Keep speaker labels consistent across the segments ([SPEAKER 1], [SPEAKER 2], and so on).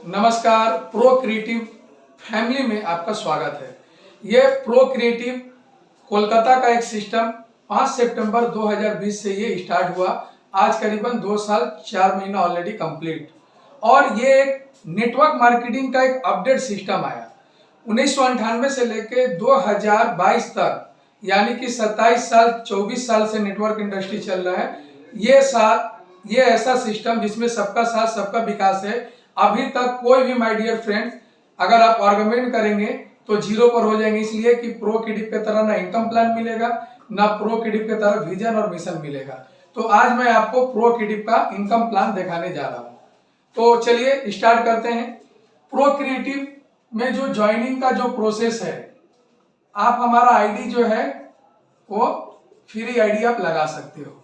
[SPEAKER 1] नमस्कार। Pro creative family में आपका स्वागत है। ये प्रो क्रिएटिव कोलकाता का एक सिस्टम 5 सितंबर 2020 से ये स्टार्ट हुआ। आज करीबन 2 साल 4 महीना ऑलरेडी कंप्लीट। और ये एक नेटवर्क मार्केटिंग का एक अपडेट सिस्टम आया 1998 से लेके 2022 तक, यानी कि 27 साल 24 साल से नेटवर्क इंडस्ट्री चल रहा है। ये ऐसा सिस्टम जिसमें सबका साथ सबका विकास है। अभी तक कोई भी माय डियर फ्रेंड्स, अगर आप आर्गुमेंट करेंगे तो जीरो पर हो जाएंगे, इसलिए कि प्रो क्रिएटिव के तरह ना इनकम प्लान मिलेगा, ना प्रो क्रिएटिव के तरह विजन और मिशन मिलेगा। तो आज मैं आपको प्रो क्रिएटिव का इनकम प्लान दिखाने जा रहा हूँ। तो चलिए स्टार्ट करते हैं। प्रो क्रिएटिव में जो ज्वाइनिंग का जो प्रोसेस है, आप हमारा आईडी जो है वो फ्री आईडी आप लगा सकते हो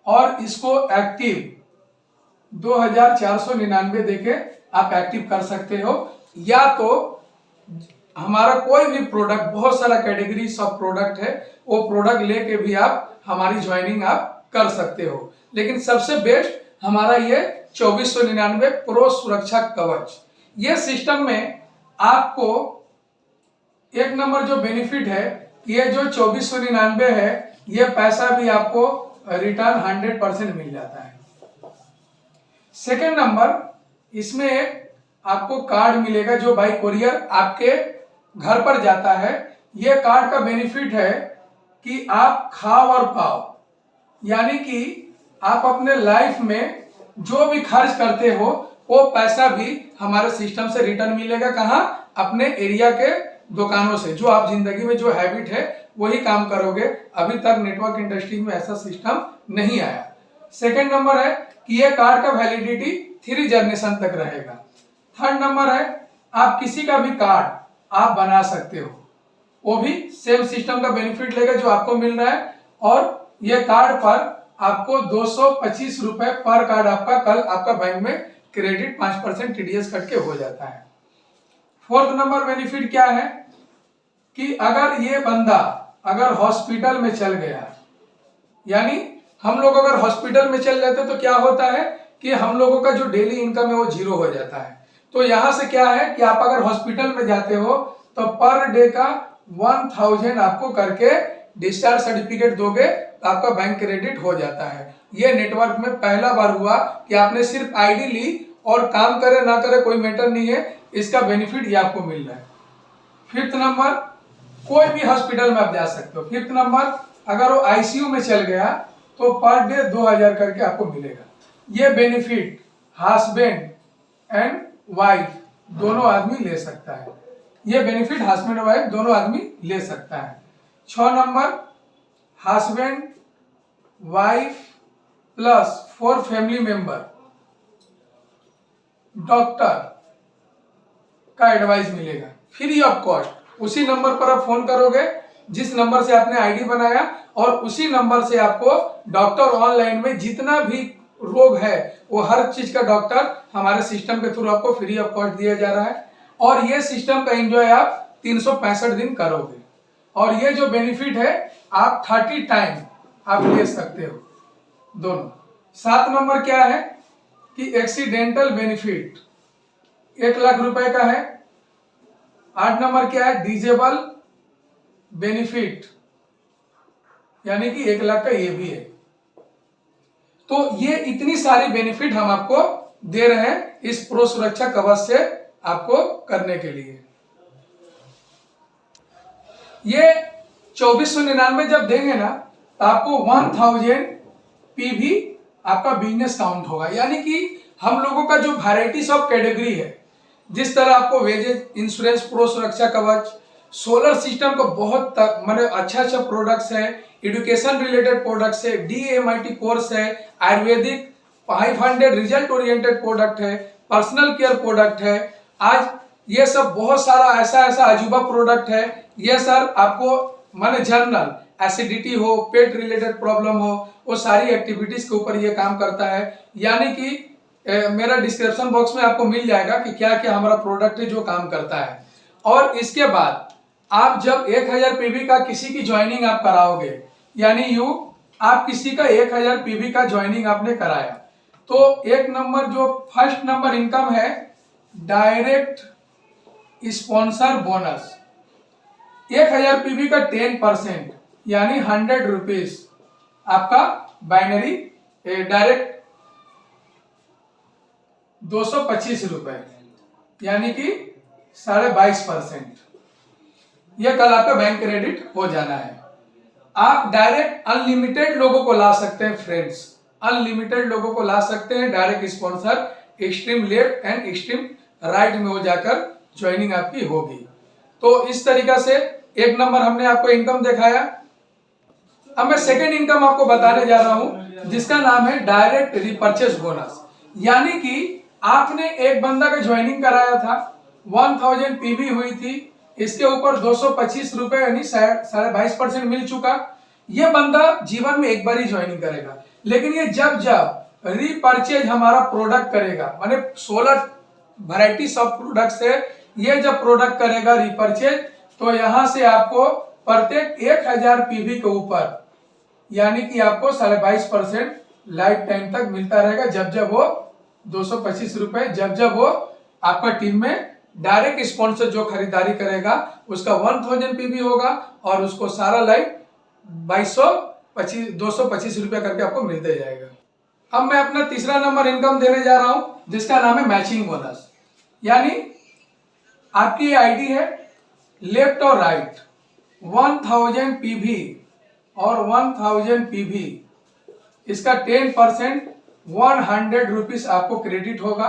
[SPEAKER 1] और इसको एक्टिव 2499 देके आप एक्टिव कर सकते हो। या तो हमारा कोई भी प्रोडक्ट, बहुत सारा कैटेगरीज ऑफ प्रोडक्ट है, वो प्रोडक्ट लेके भी आप हमारी ज्वाइनिंग आप कर सकते हो। लेकिन सबसे बेस्ट हमारा ये 2499 प्रो सुरक्षा कवच। ये सिस्टम में आपको एक नंबर जो बेनिफिट है, ये जो 2499 है, ये पैसा भी आपको रिटर्न 100% मिल जाता है। सेकेंड नंबर, इसमें एक आपको कार्ड मिलेगा जो बाई कोरियर आपके घर पर जाता है। ये कार्ड का बेनिफिट है कि आप खाओ और पाओ, यानी कि आप अपने लाइफ में जो भी खर्च करते हो वो पैसा भी हमारे सिस्टम से रिटर्न मिलेगा। कहाँ? अपने एरिया के दुकानों से। जो आप जिंदगी में जो हैबिट है वही काम करोगे। अभी तक नेटवर्क इंडस्ट्री में ऐसा सिस्टम नहीं आया। सेकेंड नंबर है कि ये कार्ड का वैलिडिटी 3 जनरेशन तक रहेगा। थर्ड नंबर है, आप किसी का भी कार्ड आप बना सकते हो, वो भी सेम सिस्टम का बेनिफिट लेगा जो आपको मिल रहा है। और ये कार्ड पर आपको 225 रुपए पर कार्ड आपका कल आपका बैंक में क्रेडिट 5% टीडीएस कट के हो जाता है। फोर्थ नंबर बेनिफिट क्या है कि अगर ये बंदा अगर हॉस्पिटल में चल गया, यानी हम लोग अगर हॉस्पिटल में चल जाते तो क्या होता है कि हम लोगों का जो डेली इनकम है वो जीरो हो जाता है। तो यहां से क्या है कि आप अगर हॉस्पिटल में जाते हो तो पर डे का 1000 आपको करके डिस्चार्ज सर्टिफिकेट दोगे तो आपका बैंक क्रेडिट हो जाता है। ये नेटवर्क में पहला बार हुआ कि आपने सिर्फ आईडी ली और काम करे ना करे कोई मैटर नहीं है, इसका बेनिफिट ये आपको मिल रहा है। फिफ्थ नंबर, कोई भी हॉस्पिटल में आप जा सकते हो। फिफ्थ नंबर, अगर वो आईसीयू में चल गया तो पर डे 2000 करके आपको मिलेगा। ये बेनिफिट हस्बैंड एंड वाइफ दोनों आदमी ले सकता है। ये बेनिफिट हस्बैंड और वाइफ दोनों आदमी ले सकता है। 6 number, husband wife plus 4 family member doctor का एडवाइस मिलेगा फ्री ऑफ कॉस्ट। उसी नंबर पर आप फोन करोगे जिस नंबर से आपने आईडी बनाया, और उसी नंबर से आपको डॉक्टर ऑनलाइन में जितना भी रोग है वो हर चीज का डॉक्टर हमारे सिस्टम के थ्रू आपको फ्री ऑफ कॉस्ट दिया जा रहा है। और ये सिस्टम का एंजॉय आप 365 दिन करोगे। और ये जो बेनिफिट है आप 30 टाइम आप ले सकते हो दोनों। 7 नंबर क्या है कि एक्सीडेंटल बेनिफिट 1 लाख रुपए का है। 8 नंबर क्या है, डिजेबल बेनिफिट, यानी कि 1 लाख का ये भी है। तो ये इतनी सारी बेनिफिट हम आपको दे रहे हैं इस प्रो सुरक्षा कवच से आपको करने के लिए। ये 2499 जब देंगे ना तो आपको 1000 पीवी आपका बिजनेस काउंट होगा। यानी कि हम लोगों का जो वैरायटीज ऑफ कैटेगरी है, जिस तरह आपको वेजेज इंश्योरेंस प्रो सुरक्षा कवच, सोलर सिस्टम का बहुत मतलब अच्छा प्रोडक्ट्स है, एजुकेशन रिलेटेड प्रोडक्ट्स है, डीएमआईटी कोर्स है, आयुर्वेदिक 500 रिजल्ट ओरिएंटेड प्रोडक्ट है, पर्सनल केयर प्रोडक्ट है। आज ये सब बहुत सारा ऐसा अजूबा प्रोडक्ट है। ये सर आपको माने जनरल एसिडिटी हो, पेट रिलेटेड प्रॉब्लम हो, वो सारी एक्टिविटीज के ऊपर ये काम करता है। यानी कि मेरा डिस्क्रिप्शन बॉक्स में आपको मिल जाएगा कि क्या क्या हमारा प्रोडक्ट है जो काम करता है। और इसके बाद आप जब 1000 पीवी का किसी की ज्वाइनिंग आप कराओगे, यानी आप किसी का 1000 पीवी का ज्वाइनिंग आपने कराया, तो एक नंबर जो फर्स्ट नंबर इनकम है डायरेक्ट स्पॉन्सर बोनस 1000 पीवी का 10% यानी 100 रुपीज आपका बाइनरी डायरेक्ट 225 रुपए यानी कि 22.5%। यह कल आपका बैंक क्रेडिट हो जाना है। आप डायरेक्ट अनलिमिटेड लोगों को ला सकते हैं फ्रेंड्स, अनलिमिटेड लोगों को ला सकते हैं direct sponsor extreme left and extreme right में हो जाकर ज्वाइनिंग आपकी होगी। तो इस तरीका से एक नंबर हमने आपको इनकम दिखाया। अब मैं सेकेंड इनकम आपको बताने जा रहा हूं जिसका नाम है डायरेक्ट रिपर्चेस बोनस। यानी कि आपने एक बंदा का ज्वाइनिंग कराया था, 1000 पीवी हुई थी, इसके ऊपर 225 रुपए यानी 22.5% मिल चुका। ये बंदा जीवन में एक बार ही ज्वाइनिंग करेगा, लेकिन ये जब जब रीपर्चेज हमारा प्रोडक्ट करेगा, माने 16 वैरायटीज ऑफ प्रोडक्ट्स है, ये जब प्रोडक्ट करेगा रीपर्चेज, तो यहां से आपको प्रत्येक 1000 पीवी के ऊपर यानी कि आपको 22.5% लाइफ टाइम तक मिलता रहेगा। जब जब वो 225 रुपए जब वो आपका टीम में डायरेक्ट स्पॉन्सर जो खरीदारी करेगा उसका 1000 पीवी होगा और उसको सारा लाइफ 225 रुपया करके आपको मिलते जाएगा। अब मैं अपना तीसरा नंबर इनकम देने जा रहा हूं जिसका नाम है मैचिंग बोनस। यानी आपकी आईडी है लेफ्ट और राइट, 1000 पीवी और 1000 पीवी, इसका 10% 100 रुपीज आपको क्रेडिट होगा।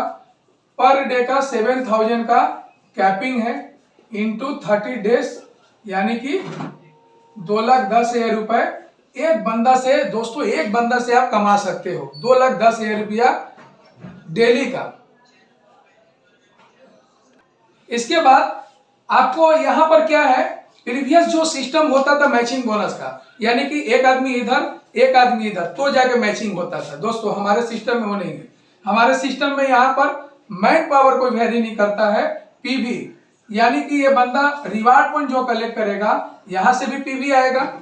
[SPEAKER 1] पर डे का 7000 का कैपिंग है इंटू 30 डेज यानी कि 2,10,000 रुपए एक बंदा से, दोस्तों एक बंदा से आप कमा सकते हो 2,10,000 रुपया डेली का। इसके बाद आपको यहां पर क्या है, प्रीवियस जो सिस्टम होता था मैचिंग बोनस का, यानी कि एक आदमी इधर एक आदमी इधर तो जाके मैचिंग होता था। दोस्तों हमारे सिस्टम में वो नहीं है। हमारे सिस्टम में यहाँ पर मैन पावर कोई वैरी नहीं करता है, पीवी, यानी कि ये बंदा रिवार्ड पॉइंट जो कलेक्ट करेगा यहां से भी पीवी आएगा,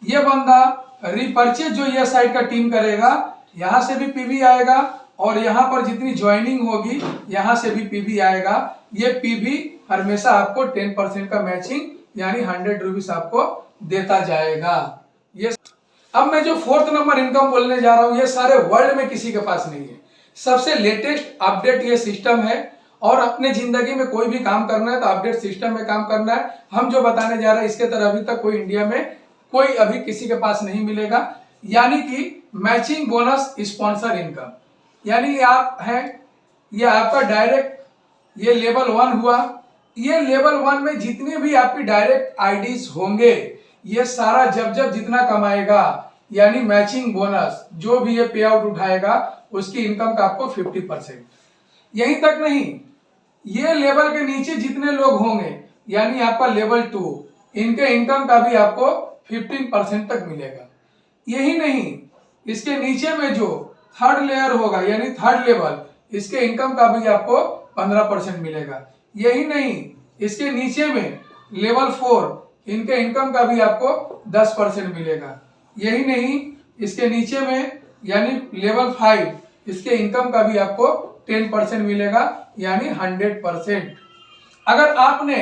[SPEAKER 1] ये बंदा रिपर्चेज जो ये साइड का टीम करेगा यहां से भी पीवी आएगा, और यहां पर जितनी ज्वाइनिंग होगी यहां से भी पीवी आएगा। ये पीवी हमेशा आपको 10% का मैचिंग यानी 100 रुपीज आपको देता जाएगा। ये अब मैं जो फोर्थ नंबर इनकम बोलने जा रहा हूं ये सारे वर्ल्ड में किसी के पास नहीं है, सबसे लेटेस्ट अपडेट ये सिस्टम है। और अपने जिंदगी में कोई भी काम करना है तो अपडेट सिस्टम में काम करना है। हम जो बताने जा रहे हैं इसके तरह अभी तक कोई इंडिया में कोई अभी किसी के पास नहीं मिलेगा। यानी कि मैचिंग बोनस स्पॉन्सर इनकम, यानी आप हैं, ये आपका डायरेक्ट ये लेवल 1 हुआ। ये लेवल 1 में जितने भी आपकी डायरेक्ट आईडीज होंगे ये सारा जब जब जितना कमाएगा यानी मैचिंग बोनस जो भी ये पे आउट उठाएगा उसकी इनकम का आपको 50%। यहीं तक नहीं, ये लेवल के नीचे जितने लोग होंगे यानी आपका लेवल 2, इनके इनकम का भी आपको 15% तक मिलेगा। यही नहीं, इसके नीचे में जो थर्ड लेयर होगा यानी थर्ड लेवल, इसके इनकम का भी आपको 15% मिलेगा। यही नहीं, इसके नीचे में लेवल 4, इनके इनकम का भी आपको 10% मिलेगा। यही नहीं, इसके नीचे में यानी लेवल 5, इसके इनकम का भी आपको 10% मिलेगा यानी 100%। अगर आपने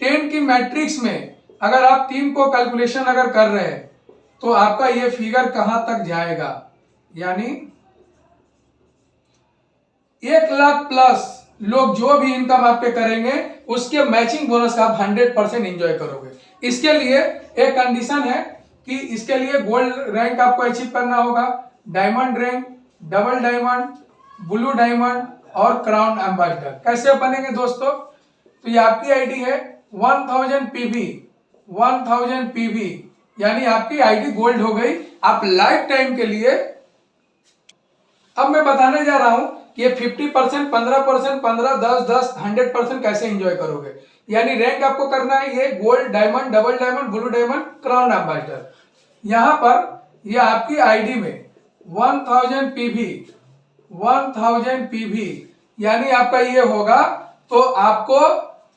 [SPEAKER 1] 10 की मैट्रिक्स में अगर आप 3 को कैलकुलेशन अगर कर रहे हैं तो आपका ये फिगर कहां तक जाएगा, यानी 1 लाख प्लस लोग जो भी इनकम आप पे करेंगे उसके मैचिंग बोनस का आप 100% एंजॉय करोगे। इसके लिए एक कंडीशन है कि इसके लिए गोल्ड रैंक आपको अचीव करना होगा, diamond rank, double diamond, blue diamond और क्राउन एम्बेसडर। कैसे बनेंगे दोस्तों, तो ये आपकी आईडी है 1000 पीवी, 1000 पीवी यानी आपकी आईडी गोल्ड हो गई, आप लाइफ टाइम के लिए। अब मैं बताने जा रहा हूं कि ये 50%, 15%, 15, 10, 10, 100% कैसे एंजॉय करोगे। यानी रैंक आपको करना है ये gold, diamond, double diamond, blue diamond, crown ambassador. यहां पर ये आपकी आईडी में 1000 पीवी, 1000 पीवी यानी आपका ये होगा तो आपको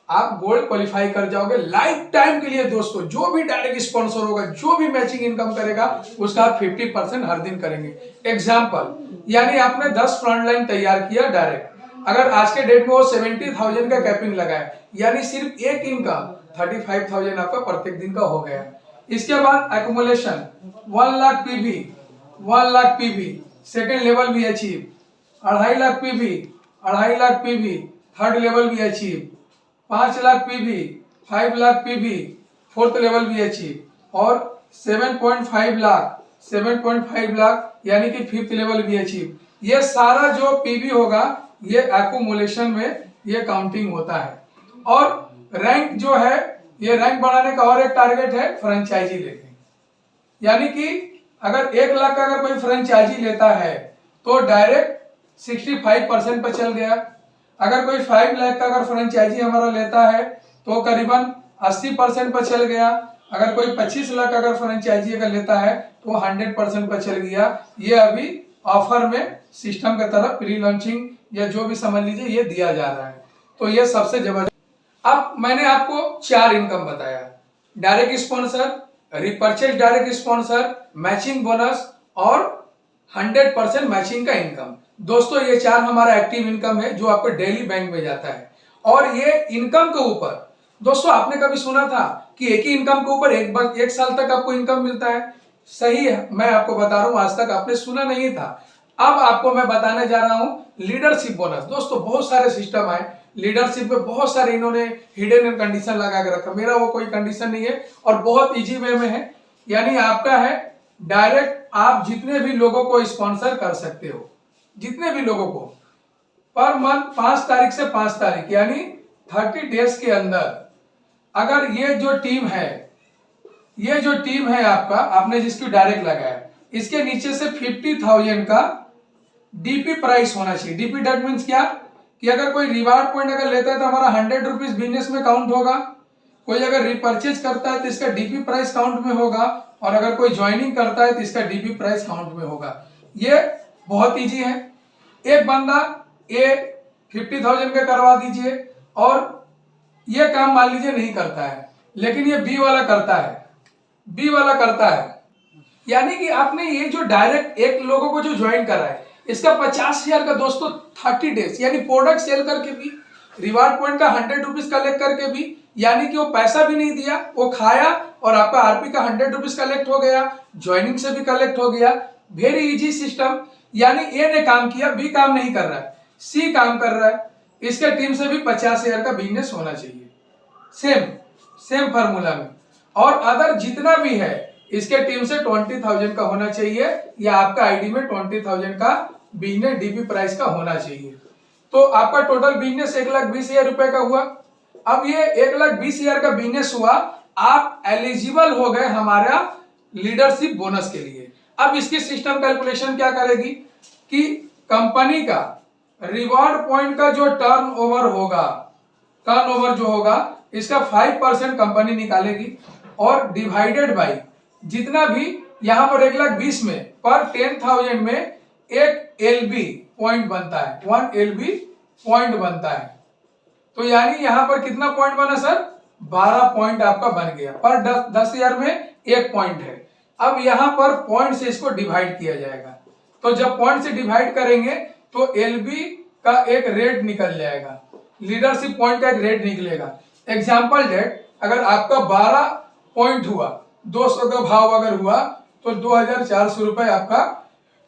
[SPEAKER 1] आप गोल्ड क्वालिफाई कर जाओगे लाइफ टाइम के लिए। दोस्तों जो भी डायरेक्ट स्पॉन्सर होगा, जो भी मैचिंग इनकम करेगा उसका 50% हर दिन करेंगे। एग्जाम्पल, यानी आपने 10 फ्रंट लाइन तैयार किया डायरेक्ट, अगर आज के डेट में वो 70,000 का कैपिंग लगाए, यानी सिर्फ एक इनकम 35,000 आपका प्रत्येक दिन का हो गया। इसके बाद accumulation 1 lakh PV, 1 lakh PV second level भी achieve, 2.5 lakh PV, 2.5 lakh PV third level भी achieve, 5 lakh PV, 5 lakh PV fourth level भी अचीव, और 7.5 लाख, 7.5 लाख यानी कि फिफ्थ लेवल भी अचीव। ये सारा जो पीवी होगा ये एक्युमुलेशन में ये काउंटिंग होता है। और रैंक जो है, ये रैंक बढ़ाने का और एक टारगेट है फ्रेंचाइजी लेके, यानी कि अगर 1 लाख का अगर कोई फ्रेंचाइजी लेता है तो डायरेक्ट 65% पर चल गया। अगर कोई 5 लाख का अगर फ्रेंचाइजी हमारा लेता है तो करीबन 80% पर चल गया। अगर कोई 25 लाख का अगर फ्रेंचाइजी अगर लेता है तो 100% पर चल गया। ये अभी ऑफर में सिस्टम की तरफ प्री लॉन्चिंग या जो भी समझ लीजिए ये दिया जा रहा है। तो ये सबसे जबरदस्त। अब मैंने आपको 4 इनकम बताया, direct sponsor, repurchase direct sponsor, matching bonus और 100% मैचिंग का इनकम। दोस्तों ये 4 हमारा एक्टिव इनकम है जो आपको डेली बैंक में जाता है। और ये इनकम के ऊपर दोस्तों आपने कभी सुना था कि एक ही इनकम के ऊपर एक साल तक आपको इनकम मिलता है? सही है, मैं आपको बता रहा हूं, आज तक आपने सुना नहीं था। अब आपको मैं बताने जा रहा हूं लीडरशिप बोनस। दोस्तों बहुत सारे सिस्टम आए लीडरशिप में, बहुत सारे इन्होंने हिडन कंडीशन लगा के रखा। मेरा वो कोई कंडीशन नहीं है और बहुत इजी वे में है। यानी आपका है डायरेक्ट, आप जितने भी लोगों को स्पॉन्सर कर सकते हो, जितने भी लोगों को पर मंथ 5 तारीख से 5 तारीख यानी 30 डेज के अंदर अगर ये जो टीम है, ये जो टीम है आपका, आपने जिसकी डायरेक्ट लगाया, इसके नीचे से 50,000 का डीपी प्राइस होना चाहिए। डीपी डेट मीन्स क्या कि अगर कोई रिवार्ड पॉइंट अगर लेता है तो हमारा 100 रुपीज बिजनेस में काउंट होगा। कोई अगर रिपर्चेज करता है तो इसका डीपी प्राइस काउंट में होगा, और अगर कोई ज्वाइनिंग करता है तो इसका डीपी प्राइस काउंट में होगा। ये बहुत इजी है। एक बंदा ए 50,000 का करवा दीजिए और ये काम मान लीजिए नहीं करता है, लेकिन ये बी वाला करता है, बी वाला करता है, यानी कि आपने ये जो डायरेक्ट एक लोगों को जो ज्वाइन करा है इसका 50,000 का दोस्तों 30 डेज यानी प्रोडक्ट सेल करके भी, रिवार्ड पॉइंट का 100 रुपीज कलेक्ट करके भी, यानी कि वो पैसा भी नहीं दिया, वो खाया और आपका आरपी का 100 रुपीज कलेक्ट हो गया, ज्वाइनिंग से भी कलेक्ट हो गया। Very easy system. यानी ए ने काम किया, बी काम नहीं कर रहा है, सी काम कर रहा है, इसके टीम से भी 50,000 का बिजनेस होना चाहिए, सेम फार्मूला में। और अदर जितना भी है इसके टीम से 20,000 का होना चाहिए, या आपका आईडी में 20,000 का बिजनेस डीपी प्राइस का होना चाहिए। तो आपका टोटल बिजनेस 1,20,000 रुपए का हुआ। अब ये 1,20,000 का बिजनेस हुआ, आप एलिजिबल हो गए हमारा लीडरशिप बोनस के लिए। अब इसकी सिस्टम कैलकुलेशन क्या करेगी कि कंपनी का रिवॉर्ड पॉइंट का जो टर्नओवर होगा, टर्नओवर जो होगा इसका 5% कंपनी निकालेगी, और डिवाइडेड बाई जितना भी यहां पर 1,20,000 में पर 10,000 में एक एलबी पॉइंट बनता है, 1 एलबी पॉइंट बनता है। तो यानी यहां पर कितना पॉइंट बना सर? 12 पॉइंट आपका बन गया। पर 10,000 में एक पॉइंट है। अब यहां पर पॉइंट से इसको डिवाइड किया जाएगा। तो जब पॉइंट से डिवाइड करेंगे तो एलबी का एक रेट निकल जाएगा, लीडरशिप पॉइंट का एक रेट निकलेगा। एग्जाम्पल डेट अगर आपका 12 पॉइंट हुआ, 200 का भाव अगर हुआ तो 2,400 रुपए आपका,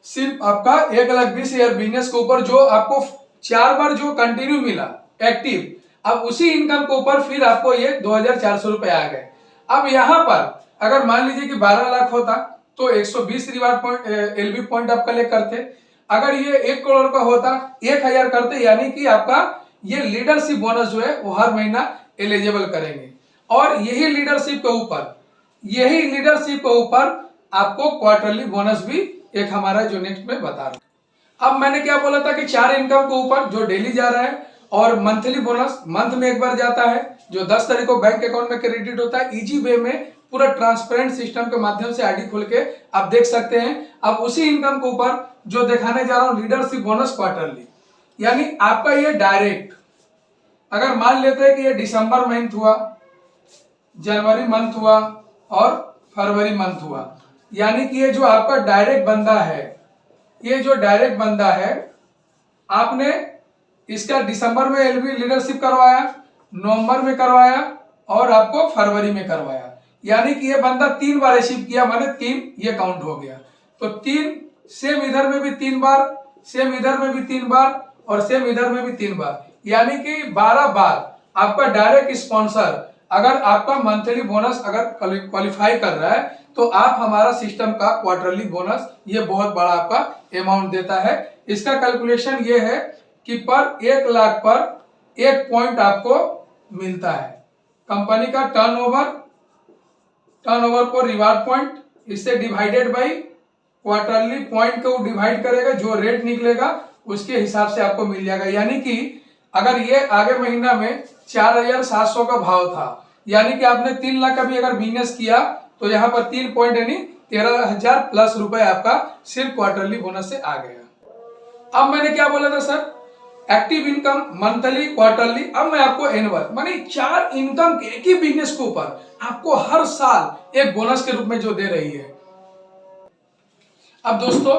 [SPEAKER 1] सिर्फ आपका 1,20,000 बिजनेस के ऊपर जो आपको 4 बार जो कंटिन्यू मिला एक्टिव, अब उसी इनकम के ऊपर फिर आपको ये 2,400 रुपए आ गए। अब यहां पर अगर मान लीजिए कि 12 लाख होता तो 120 रिवार्ड पॉइंट एलबी पॉइंट आप कलेक्ट करते। अगर ये 1 करोड़ का होता 1,000 करते, यानी कि आपका ये लीडरशिप बोनस जो है वो हर महीना एलिजिबल करेंगे। और यही लीडरशिप के ऊपर आपको क्वार्टरली बोनस भी एक हमारा जो नेक्स्ट में बता रहा हूं। अब मैंने क्या बोला था कि 4 इनकम के ऊपर जो डेली जा रहा है, और मंथली बोनस मंथ में एक बार जाता है जो 10 तारीख को बैंक अकाउंट में क्रेडिट होता है। इजी वे में पूरा ट्रांसपेरेंट सिस्टम के माध्यम से आईडी खोल के आप देख सकते हैं। अब उसी इनकम के ऊपर जो दिखाने जा रहा हूं लीडरशिप बोनस क्वार्टरली, यानी आपका ये डायरेक्ट अगर मान लेते हैं कि ये दिसंबर मंथ हुआ, जनवरी मंथ हुआ और फरवरी मंथ हुआ, यानी कि ये जो आपका डायरेक्ट बंदा है, ये जो डायरेक्ट बंदा है, आपने इसका दिसंबर में एलबी लीडरशिप करवाया, नवंबर में करवाया और आपको फरवरी में करवाया। यानी कि ये बंदा 3 बार अचीव किया, माने 3 ये काउंट हो गया। तो 3 सेम इधर में भी 3 बार, सेम इधर में भी 3 बार और सेम इधर में भी 3 बार, यानी कि 12 बार आपका डायरेक्ट स्पॉन्सर अगर आपका मंथली बोनस अगर क्वालिफाई कर रहा है तो आप हमारा सिस्टम का क्वार्टरली बोनस ये बहुत बड़ा आपका अमाउंट देता है। इसका कैलकुलेशन ये है कि पर 1 लाख पर 1 पॉइंट आपको मिलता है। कंपनी का टर्नओवर पर रिवार्ड पॉइंट, इससे डिवाइडेड बाई क्वार्टरली पॉइंट को डिवाइड करेगा, जो रेट निकलेगा उसके हिसाब से आपको मिल जाएगा। यानी कि अगर ये आगे महीना में 4700 का भाव था, यानी कि आपने 3 लाख का भी अगर बिजनेस किया तो यहाँ पर 3 पॉइंट यानी 13,000 प्लस रुपए आपका सिर्फ क्वार्टरली बोनस से आ गया। अब मैंने क्या बोला था sir, active income, monthly, quarterly, अब मैं आपको एनुअल माने 4 इनकम के एक ही बिजनेस के ऊपर आपको हर साल एक बोनस के रूप में जो दे रही है। अब दोस्तों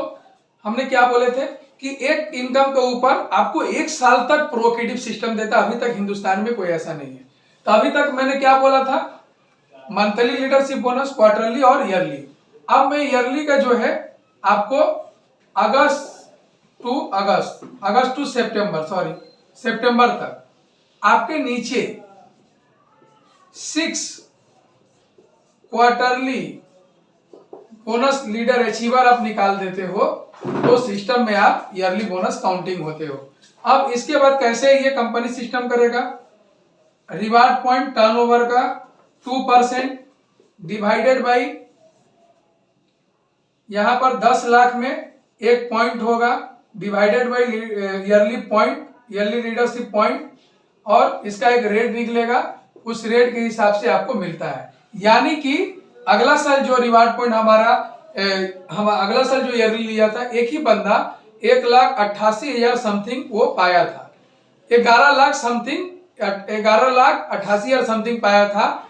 [SPEAKER 1] हमने क्या बोले थे कि एक इनकम के ऊपर आपको 1 साल तक प्रोकेटिव सिस्टम देता, अभी तक हिंदुस्तान में कोई ऐसा नहीं है। तो अभी तक मैंने क्या बोला था, मंथली लीडरशिप बोनस, क्वार्टरली और ईयरली। अब मैं ईयरली का जो है आपको अगस्त टू सितंबर तक आपके नीचे 6 क्वार्टरली बोनस लीडर अचीवर आप निकाल देते हो तो सिस्टम में आप ईयरली बोनस काउंटिंग होते हो। अब इसके बाद कैसे ये कंपनी सिस्टम करेगा, रिवार्ड पॉइंट टर्नओवर का 2% डिवाइडेड बाई, यहां पर 10 लाख में 1 पॉइंट होगा, divided by yearly point, yearly leadership point, और इसका एक रेट निकलेगा, उस रेट के हिसाब से आपको मिलता है। यानी कि अगला साल जो रिवार्ड पॉइंट हमारा हम अगला साल जो ईयरली लिया था, एक ही बंदा 1,88,000 समथिंग वो पाया था, 11,88,000 समथिंग पाया था,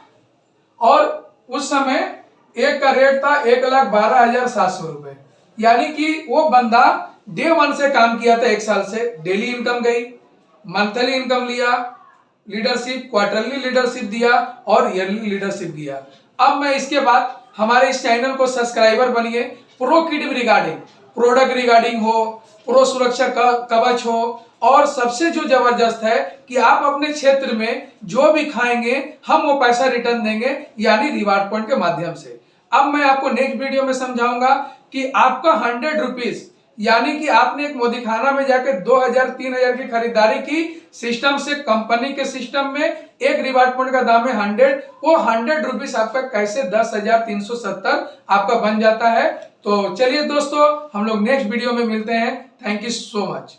[SPEAKER 1] और उस समय एक का रेट था 1,12,700 रुपए। यानी कि वो बंदा डे 1 से काम किया था, 1 साल से, डेली इनकम गई, मंथली इनकम लिया, लीडरशिप, क्वार्टरली लीडरशिप दिया और ईयरली लीडरशिप दिया। अब मैं इसके बाद हमारे इस चैनल को सब्सक्राइबर बनिए, प्रोक्रेटिव रिगार्डिंग, प्रोडक्ट रिगार्डिंग हो, प्रो सुरक्षा कवच हो, और सबसे जो जबरदस्त है कि आप अपने क्षेत्र में जो भी खाएंगे हम वो पैसा रिटर्न देंगे, यानी रिवार्ड पॉइंट के माध्यम से। अब मैं आपको नेक्स्ट वीडियो में समझाऊंगा कि आपका 100 रुपीज, यानी कि आपने एक मोदी खाना में जाकर 2,000-3,000 की खरीदारी की, सिस्टम से, कंपनी के सिस्टम में एक रिवार्ड पॉइंट का दाम है 100, वो 100 रुपीज आपका कैसे 10,370 आपका बन जाता है। तो चलिए दोस्तों, हम लोग नेक्स्ट वीडियो में मिलते हैं। Thank you so much.